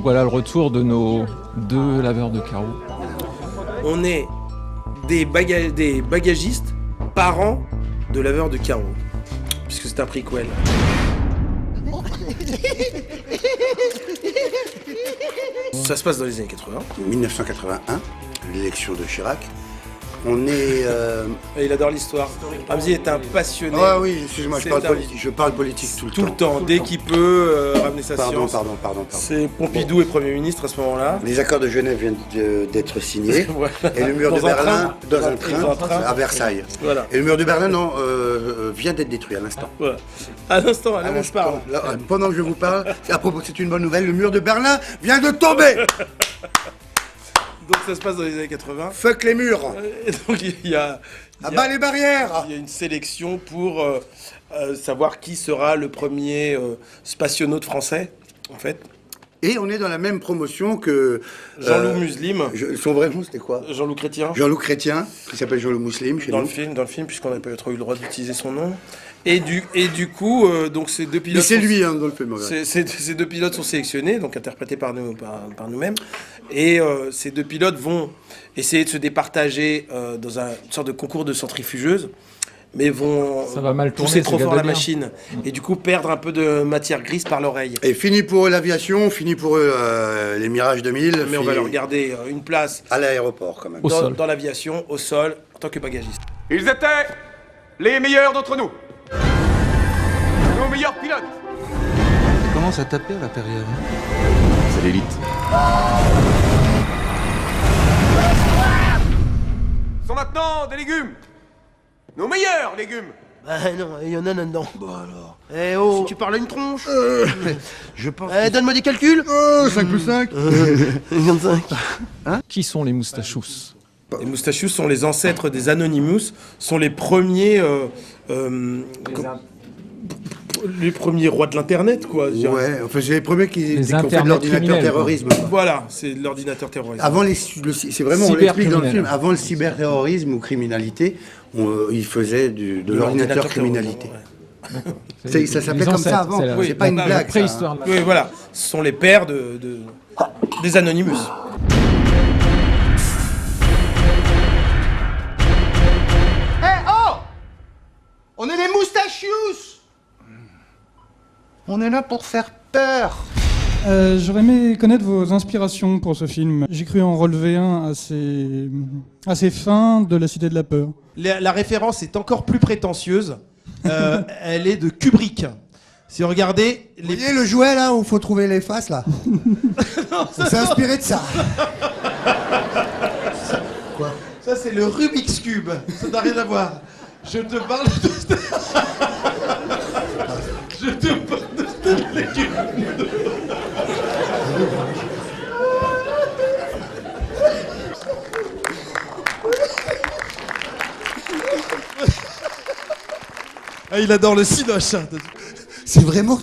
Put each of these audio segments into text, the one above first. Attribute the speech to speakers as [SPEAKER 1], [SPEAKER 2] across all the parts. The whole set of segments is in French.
[SPEAKER 1] Donc voilà le retour de nos 2 laveurs de carreaux.
[SPEAKER 2] On est des bagagistes parents de laveurs de carreaux. Puisque c'est un prequel. Ça se passe dans les années 80.
[SPEAKER 3] 1981, l'élection de Chirac. On est...
[SPEAKER 2] Il adore l'histoire. Ramzy est un passionné.
[SPEAKER 3] Ah oui, excuse-moi, je parle politique tout le temps.
[SPEAKER 2] Tout le temps, dès qu'il peut ramener sa science.
[SPEAKER 3] Pardon.
[SPEAKER 2] C'est Pompidou est Premier ministre à ce moment-là.
[SPEAKER 3] Les accords de Genève viennent d'être signés.
[SPEAKER 2] Voilà.
[SPEAKER 3] Et le mur de Berlin, dans un train, à Versailles.
[SPEAKER 2] Voilà.
[SPEAKER 3] Et le mur de Berlin, non, vient d'être détruit à l'instant.
[SPEAKER 2] Voilà. À l'instant, là où je parle.
[SPEAKER 3] Pendant que je vous parle, à propos, c'est une bonne nouvelle, le mur de Berlin vient de tomber.
[SPEAKER 2] Donc ça se passe dans les années 80.
[SPEAKER 3] Fuck les murs.
[SPEAKER 2] Et donc il y a
[SPEAKER 3] Abat les barrières.
[SPEAKER 2] Il y a une sélection pour savoir qui sera le premier spationaute français, en fait.
[SPEAKER 3] Et on est dans la même promotion que...
[SPEAKER 2] Jean-Loup Muslim.
[SPEAKER 3] Son vrai nom, c'était quoi?
[SPEAKER 2] Jean-Loup Chrétien.
[SPEAKER 3] Jean-Loup Chrétien, qui s'appelle Jean-Loup Muslim chez nous.
[SPEAKER 2] Dans le film, puisqu'on n'a pas trop eu le droit d'utiliser son nom. Et du coup, donc ces 2 pilotes...
[SPEAKER 3] Mais c'est lui, dans le film.
[SPEAKER 2] Ces 2 pilotes sont sélectionnés, donc interprétés par nous-mêmes. Et ces 2 pilotes vont essayer de se départager dans une sorte de concours de centrifugeuses, mais vont pousser trop fort la machine. Et du coup, perdre un peu de matière grise par l'oreille.
[SPEAKER 3] Et fini pour eux l'aviation, fini pour eux les Mirage 2000.
[SPEAKER 2] Mais on va leur garder une place...
[SPEAKER 3] À l'aéroport, quand même.
[SPEAKER 2] Dans l'aviation, au sol, en tant que bagagiste.
[SPEAKER 4] Ils étaient les meilleurs d'entre nous. Nos meilleurs pilotes.
[SPEAKER 5] Ça commence à taper à l'intérieur.
[SPEAKER 6] C'est l'élite.
[SPEAKER 4] Ce sont maintenant des légumes. Nos meilleurs légumes.
[SPEAKER 7] Bah non, il y en a là-dedans.
[SPEAKER 3] Bah alors.
[SPEAKER 7] Eh oh, tu parles à une tronche.
[SPEAKER 3] Je pense...
[SPEAKER 7] Donne-moi des calculs.
[SPEAKER 3] 5 plus 5.
[SPEAKER 7] 55.
[SPEAKER 1] Qui sont les moustachous?
[SPEAKER 2] Les moustachus sont les ancêtres des Anonymous, sont les premiers... les premiers rois de l'internet, quoi.
[SPEAKER 3] Ouais, enfin c'est les premiers qui ont fait de l'ordinateur terrorisme.
[SPEAKER 2] Voilà, c'est de l'ordinateur terrorisme.
[SPEAKER 3] Avant c'est vraiment, on l'explique dans le film, avant le cyberterrorisme ou criminalité, ils faisaient de l'ordinateur criminalité. Ouais. Ça s'appelait comme ça avant, c'est pas une blague.
[SPEAKER 1] Préhistoire.
[SPEAKER 2] Oui, voilà, ce sont les pères des Anonymous.
[SPEAKER 3] On est les moustachious. On est là pour faire peur.
[SPEAKER 8] J'aurais aimé connaître vos inspirations pour ce film. J'ai cru en relever un assez fin de La Cité de la Peur.
[SPEAKER 7] La référence est encore plus prétentieuse. Elle est de Kubrick. Si vous regardez...
[SPEAKER 3] Vous voyez le jouet là où il faut trouver les faces là. Ça s'est inspiré de ça. Quoi?
[SPEAKER 7] Ça c'est le Rubik's Cube. Ça n'a rien à voir. Je te parle de... Je te parle de Stanley Kubrick. Ah, il adore le cinoche. Hein.
[SPEAKER 3] C'est vraiment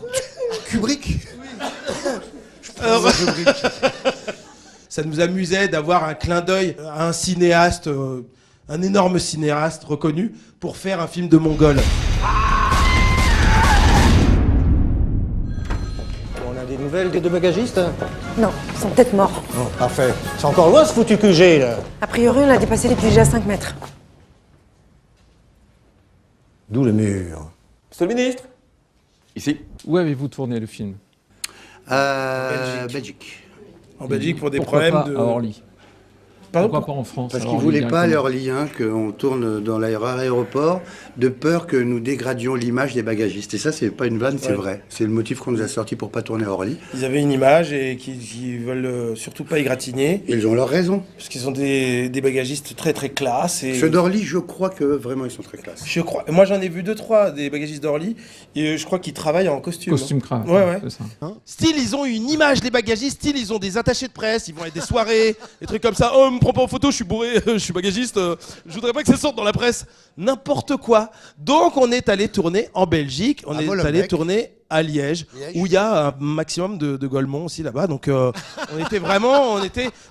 [SPEAKER 3] Kubrick.
[SPEAKER 7] Alors, ça nous amusait d'avoir un clin d'œil à un cinéaste, un énorme cinéaste reconnu, pour faire un film de Mongol.
[SPEAKER 9] On a des nouvelles des 2 bagagistes?
[SPEAKER 10] Non, ils sont peut-être morts.
[SPEAKER 9] Oh, parfait. C'est encore loin ce foutu QG, là.
[SPEAKER 10] A priori, on a dépassé les déjà 5 mètres.
[SPEAKER 9] D'où le mur.
[SPEAKER 4] Monsieur le ministre.
[SPEAKER 6] Ici.
[SPEAKER 1] Où avez-vous tourné le film?
[SPEAKER 3] Belgique.
[SPEAKER 2] En Belgique pour des
[SPEAKER 1] Pourquoi
[SPEAKER 2] problèmes
[SPEAKER 1] pas
[SPEAKER 2] de...
[SPEAKER 1] à Orly?
[SPEAKER 2] Pardon?
[SPEAKER 1] Pourquoi pas en France?
[SPEAKER 3] Parce qu'ils ne voulaient pas leur lien qu'on tourne dans l'aéroport, de peur que nous dégradions l'image des bagagistes. Et ça, c'est pas une vanne, c'est vrai. C'est le motif qu'on nous a sorti pour pas tourner à Orly.
[SPEAKER 2] Ils avaient une image et qui veulent surtout pas égratigner.
[SPEAKER 3] Ils ont leur raison.
[SPEAKER 2] Parce qu'ils ont des bagagistes très très classe. Et...
[SPEAKER 3] Ceux d'Orly, je crois que vraiment ils sont très classe.
[SPEAKER 2] Je crois. Moi j'en ai vu 2-3 des bagagistes d'Orly et je crois qu'ils travaillent en costume.
[SPEAKER 1] Costume cravate.
[SPEAKER 2] Ouais.
[SPEAKER 1] C'est ça.
[SPEAKER 7] Style, ils ont une image, les bagagistes. Style, ils ont des attachés de presse. Ils vont à des soirées, des trucs comme ça. Oh, me prends pas en photo, je suis bourré, je suis bagagiste. Je voudrais pas que ça sorte dans la presse. N'importe quoi. Donc on est allé tourner en Belgique. On est allé tourner à Liège, où il y a un maximum de Golemont aussi là-bas. Donc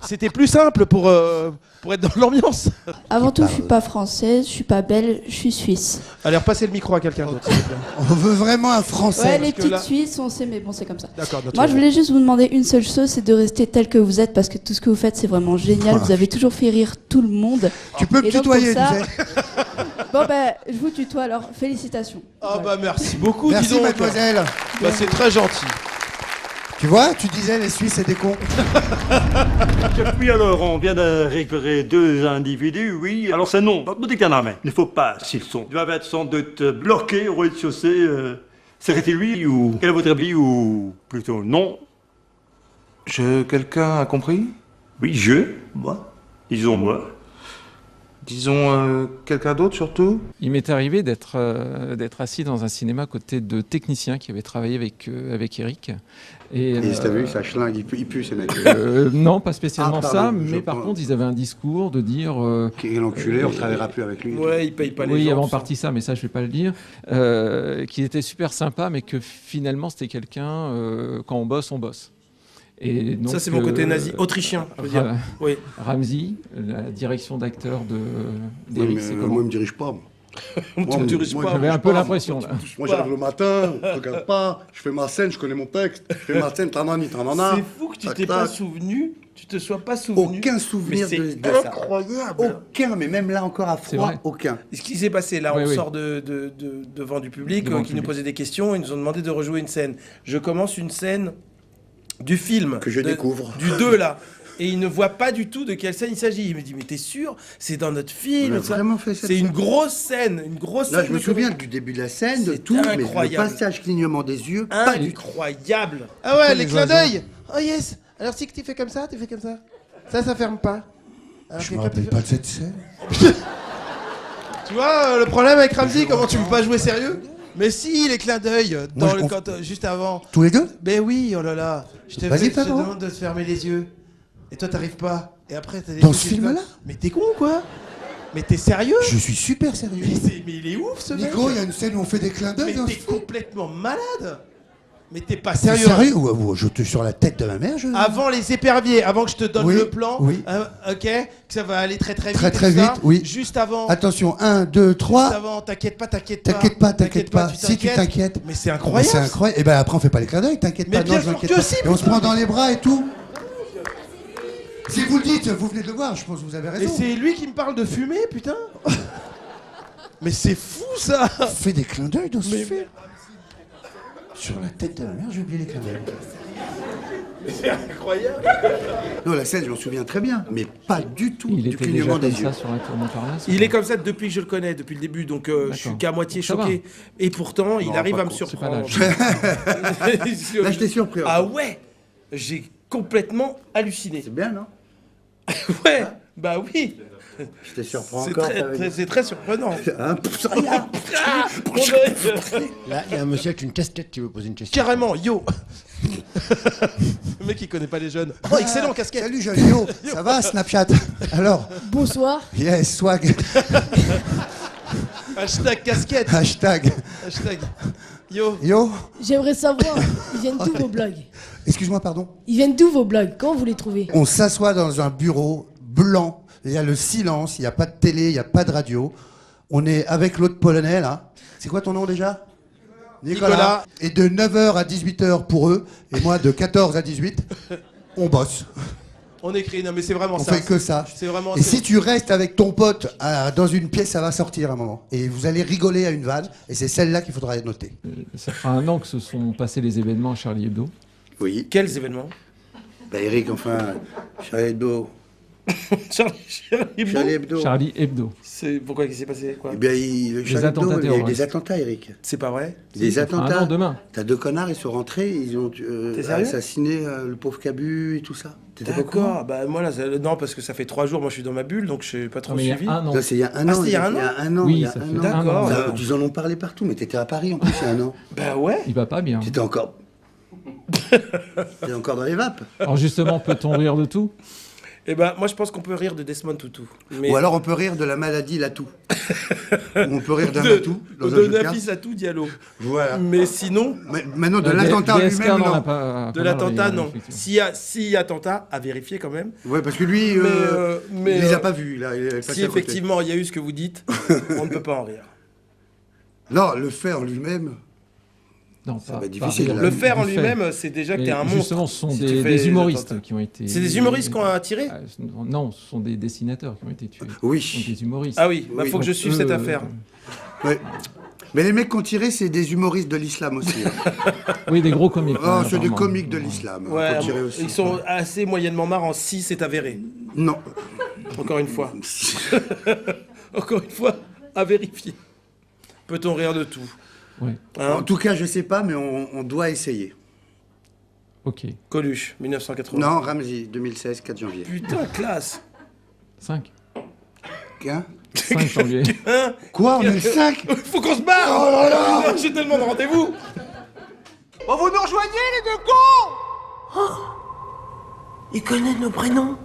[SPEAKER 7] c'était plus simple pour être dans l'ambiance.
[SPEAKER 11] Avant tout, je suis pas française, je suis pas belge, je suis suisse.
[SPEAKER 7] Allez, repassez le micro à quelqu'un d'autre.
[SPEAKER 3] On veut vraiment un français.
[SPEAKER 11] Ouais, les petites Suisses, on sait, mais bon, c'est comme ça.
[SPEAKER 7] D'accord.
[SPEAKER 11] Moi, je voulais juste vous demander une seule chose, c'est de rester tel que vous êtes, parce que tout ce que vous faites, c'est vraiment génial. Vous avez toujours fait rire tout le monde.
[SPEAKER 3] Tu peux me tutoyer, tu sais.
[SPEAKER 11] Bon, ben, je vous tutoie alors. Félicitations.
[SPEAKER 7] Ah bah merci beaucoup,
[SPEAKER 3] Merci,
[SPEAKER 7] dis donc.
[SPEAKER 3] mademoiselle.
[SPEAKER 7] Bah, c'est très gentil.
[SPEAKER 3] Tu vois, tu disais les Suisses, c'est des cons.
[SPEAKER 12] Oui, alors, on vient de récupérer 2 individus, oui. Alors, c'est non, votre boutique en main. Il ne faut pas, s'ils sont. Ils doivent être sans doute bloqués au rez-de-chaussée. Serait-il oui ou quel est votre avis ou plutôt non?
[SPEAKER 5] Quelqu'un a compris?
[SPEAKER 12] Oui, moi. Disons moi.
[SPEAKER 5] Disons quelqu'un d'autre surtout?
[SPEAKER 1] Il m'est arrivé d'être assis dans un cinéma à côté de techniciens qui avaient travaillé avec Eric.
[SPEAKER 3] Et t'as vu, ça schlingue, il pue ces mecs.
[SPEAKER 1] Non, pas spécialement
[SPEAKER 3] pardon,
[SPEAKER 1] ça, mais par contre, ils avaient un discours de dire...
[SPEAKER 3] Quel enculé, on ne travaillera plus avec lui.
[SPEAKER 2] Ouais, il paye pas les gens.
[SPEAKER 1] Oui, il y avait en partie ça, mais ça, je ne vais pas le dire. Qui était super sympa, mais que finalement, c'était quelqu'un, quand on bosse, on bosse. Et donc,
[SPEAKER 2] ça, c'est mon côté nazi, autrichien, je veux dire. Oui.
[SPEAKER 1] Ramsey, la direction d'acteur d'Eric, c'est comment?
[SPEAKER 3] Moi, il me dirige pas.
[SPEAKER 1] J'avais un peu l'impression, là.
[SPEAKER 3] Moi, j'arrive le matin, je regarde pas, je fais ma scène, je connais mon texte, je fais ma scène, tanani.
[SPEAKER 2] C'est fou que tu t'es pas souvenu, tu te sois pas souvenu.
[SPEAKER 3] Aucun souvenir de ça.
[SPEAKER 2] Incroyable.
[SPEAKER 3] Aucun, mais même là encore à froid, aucun.
[SPEAKER 2] Ce qui s'est passé, là, on sort devant du public qui nous posait des questions, ils nous ont demandé de rejouer une scène. Je commence une scène du film.
[SPEAKER 3] Que je découvre.
[SPEAKER 2] Du 2, là. Et il ne voit pas du tout de quelle scène il s'agit. Il me dit, mais t'es sûr? C'est dans notre film.
[SPEAKER 3] On a vraiment fait ça.
[SPEAKER 2] C'est une grosse scène. Une grosse
[SPEAKER 3] Là,
[SPEAKER 2] scène
[SPEAKER 3] je me souviens du début de la scène, de tout, mais le passage clignement des yeux, pas du tout.
[SPEAKER 2] Incroyable.
[SPEAKER 7] Ah ouais, les clins d'œil. Oh yes. Alors si tu fais comme ça, tu fais comme ça. Ça ferme pas. Alors,
[SPEAKER 3] je me rappelle pas de cette scène.
[SPEAKER 7] Tu vois, le problème avec Ramsey, comment tu peux pas jouer sérieux? Mais si, les clins d'œil, juste avant.
[SPEAKER 3] Tous les deux?
[SPEAKER 7] Ben oui, oh là là. Je te demande de se fermer les yeux. Et toi, t'arrives pas. Et après, t'as des
[SPEAKER 3] dans ce film-là?
[SPEAKER 7] Mais t'es con, quoi? Mais t'es sérieux?
[SPEAKER 3] Je suis super sérieux.
[SPEAKER 7] Mais il est ouf, ce mec.
[SPEAKER 3] Nico, il y a une scène où on fait des clins d'œil.
[SPEAKER 7] Mais t'es complètement malade. Mais t'es pas sérieux.
[SPEAKER 3] Sérieux? Je te sur la tête de ma mère.
[SPEAKER 7] Avant les éperviers, avant que je te donne le plan, ok, que ça va aller très vite.
[SPEAKER 3] Très vite, oui.
[SPEAKER 7] Juste avant.
[SPEAKER 3] Attention, 1, 2, 3.
[SPEAKER 7] Juste avant, t'inquiète pas.
[SPEAKER 3] T'inquiète pas. Si tu t'inquiètes.
[SPEAKER 7] Mais c'est incroyable.
[SPEAKER 3] C'est incroyable. Et ben après, on fait pas les clins d'œil, t'inquiète pas.
[SPEAKER 7] Mais bien sûr que si.
[SPEAKER 3] Et on se prend dans les bras et tout. Si vous le dites, vous venez de le voir, je pense que vous avez raison.
[SPEAKER 7] Et c'est lui qui me parle de fumer, putain. Mais c'est fou, ça.
[SPEAKER 3] Fais des clins d'œil dans ce film. Sur la tête de la mère, j'ai oublié les clins d'œil.
[SPEAKER 2] C'est incroyable.
[SPEAKER 3] Non, la scène, je m'en souviens très bien, mais pas du tout du clignement des yeux.
[SPEAKER 2] Il est comme ça depuis que je le connais, depuis le début, donc je suis qu'à moitié choqué. Et pourtant, il arrive à me surprendre.
[SPEAKER 3] Là, je t'ai surpris.
[SPEAKER 2] Ah ouais, j'ai complètement halluciné.
[SPEAKER 3] C'est bien, non?
[SPEAKER 2] Ouais, bah oui.
[SPEAKER 3] Je te surprends encore.
[SPEAKER 2] C'est très surprenant.
[SPEAKER 9] Là, il y a un monsieur avec une casquette qui veut poser une question.
[SPEAKER 7] Carrément, yo. Le mec, il connaît pas les jeunes. Oh, excellent, casquette.
[SPEAKER 3] Salut, jeune yo. Ça va, Snapchat? Alors?
[SPEAKER 10] Bonsoir.
[SPEAKER 3] Yes, swag.
[SPEAKER 7] Hashtag casquette.
[SPEAKER 3] Hashtag.
[SPEAKER 7] Yo.
[SPEAKER 3] Yo.
[SPEAKER 10] J'aimerais savoir, ils viennent d'où vos blagues?
[SPEAKER 3] Excuse-moi, pardon?
[SPEAKER 10] Ils viennent d'où vos blagues? Comment vous les trouvez?
[SPEAKER 3] On s'assoit dans un bureau blanc. Il y a le silence, il n'y a pas de télé, il n'y a pas de radio. On est avec l'autre polonais, là. C'est quoi ton nom déjà? Nicolas. Et de 9h à 18h pour eux, et moi de 14 à 18, on bosse.
[SPEAKER 7] On écrit, non mais c'est vraiment
[SPEAKER 3] on
[SPEAKER 7] ça.
[SPEAKER 3] On fait que ça.
[SPEAKER 7] C'est vraiment
[SPEAKER 3] et si tu restes avec ton pote dans une pièce, ça va sortir à un moment. Et vous allez rigoler à une vanne, et c'est celle-là qu'il faudra noter.
[SPEAKER 1] Ça fera 1 an que se sont passés les événements à Charlie Hebdo.
[SPEAKER 3] Oui.
[SPEAKER 2] Quels événements?
[SPEAKER 3] Bah Eric, enfin, Charlie Hebdo.
[SPEAKER 1] Charlie Hebdo.
[SPEAKER 2] C'est pourquoi qu'est-ce qui s'est passé quoi?
[SPEAKER 3] Eh bien, il y a eu des attentats, Eric.
[SPEAKER 2] C'est pas vrai?
[SPEAKER 3] Des attentats.
[SPEAKER 1] Demain.
[SPEAKER 3] T'as 2 connards, ils sont rentrés, ils ont assassiné le pauvre Cabu et tout ça.
[SPEAKER 2] D'accord. Bah moi là, non parce que ça fait 3 jours, moi je suis dans ma bulle, donc je suis pas trop suivi.
[SPEAKER 3] C'est il y a 1 an.
[SPEAKER 2] C'était il y a 1 an.
[SPEAKER 3] Il y a 1 an.
[SPEAKER 1] Oui, ça fait
[SPEAKER 2] d'accord.
[SPEAKER 3] Ils en ont parlé partout, mais t'étais à Paris en plus il y a 1 an.
[SPEAKER 2] Bah ouais.
[SPEAKER 1] Il va pas bien.
[SPEAKER 3] T'étais encore. T'es encore dans les vapes.
[SPEAKER 1] Alors justement, peut-on rire de tout?
[SPEAKER 2] Eh ben, moi, je pense qu'on peut rire de Desmond Tutu. Mais
[SPEAKER 3] Ou alors on peut rire de la maladie Latou. Ou on peut rire d'un
[SPEAKER 2] de,
[SPEAKER 3] Latou. dans un
[SPEAKER 2] de
[SPEAKER 3] jeu de cartes.
[SPEAKER 2] Nafis Atou Diallo.
[SPEAKER 3] Voilà.
[SPEAKER 2] Mais sinon,
[SPEAKER 3] Maintenant, de l'attentat
[SPEAKER 1] DSK,
[SPEAKER 3] lui-même,
[SPEAKER 1] on en a
[SPEAKER 3] non.
[SPEAKER 1] pas
[SPEAKER 2] de
[SPEAKER 1] mal
[SPEAKER 2] l'attentat,
[SPEAKER 1] ri,
[SPEAKER 2] non.
[SPEAKER 1] effectivement.
[SPEAKER 2] S'il y a attentat, à vérifier quand même.
[SPEAKER 3] Ouais, parce que lui,
[SPEAKER 2] mais,
[SPEAKER 3] il les a pas vus. Là, il est passé
[SPEAKER 2] Si
[SPEAKER 3] à côté.
[SPEAKER 2] effectivement il y a eu ce que vous dites, on ne peut pas en rire.
[SPEAKER 3] Non, le faire lui-même.
[SPEAKER 1] Non,
[SPEAKER 3] Ça
[SPEAKER 1] pas-
[SPEAKER 3] va être
[SPEAKER 1] pas
[SPEAKER 3] difficile,
[SPEAKER 1] rire
[SPEAKER 3] là.
[SPEAKER 2] Le faire en
[SPEAKER 1] du
[SPEAKER 2] lui-même, c'est déjà que
[SPEAKER 1] Mais
[SPEAKER 2] t'es un monstre.
[SPEAKER 1] justement, ce sont
[SPEAKER 2] si tu fais
[SPEAKER 1] des humoristes
[SPEAKER 2] l'attentat.
[SPEAKER 1] qui ont été.
[SPEAKER 2] C'est des humoristes qui ont attiré.
[SPEAKER 1] Ah, non, ce sont des dessinateurs qui ont été tués.
[SPEAKER 3] Oui.
[SPEAKER 1] Ce sont des humoristes.
[SPEAKER 2] Ah oui, bah
[SPEAKER 3] Oui.
[SPEAKER 2] faut que je suive cette affaire.
[SPEAKER 3] Ouais. Mais les mecs qu'on tiré, c'est des humoristes de l'islam aussi. Hein.
[SPEAKER 1] Oui, des gros comiques.
[SPEAKER 3] Oh,
[SPEAKER 1] hein,
[SPEAKER 3] c'est des
[SPEAKER 1] apparemment.
[SPEAKER 3] comiques de l'islam. hein,
[SPEAKER 2] Ouais,
[SPEAKER 3] qu'on tirait aussi.
[SPEAKER 2] ils sont assez moyennement marrants, si c'est avéré.
[SPEAKER 3] Non.
[SPEAKER 2] Encore une fois. Encore une fois, à vérifier. Peut-on rire de tout?
[SPEAKER 1] Ouais.
[SPEAKER 2] Hein
[SPEAKER 3] En tout cas, je sais pas, mais on doit essayer.
[SPEAKER 1] Ok.
[SPEAKER 2] Coluche, 1980.
[SPEAKER 3] Non, Ramsey, 2016, 4 janvier.
[SPEAKER 2] Putain, classe.
[SPEAKER 1] 5.
[SPEAKER 3] Hein
[SPEAKER 1] 5 janvier.
[SPEAKER 2] Hein?
[SPEAKER 3] Quoi, on est le 5?
[SPEAKER 2] Faut qu'on se barre.
[SPEAKER 3] Oh là là.
[SPEAKER 2] J'ai tellement de rendez-vous.
[SPEAKER 4] Oh, vous nous rejoignez, les deux cons?
[SPEAKER 13] Il connaît nos prénoms.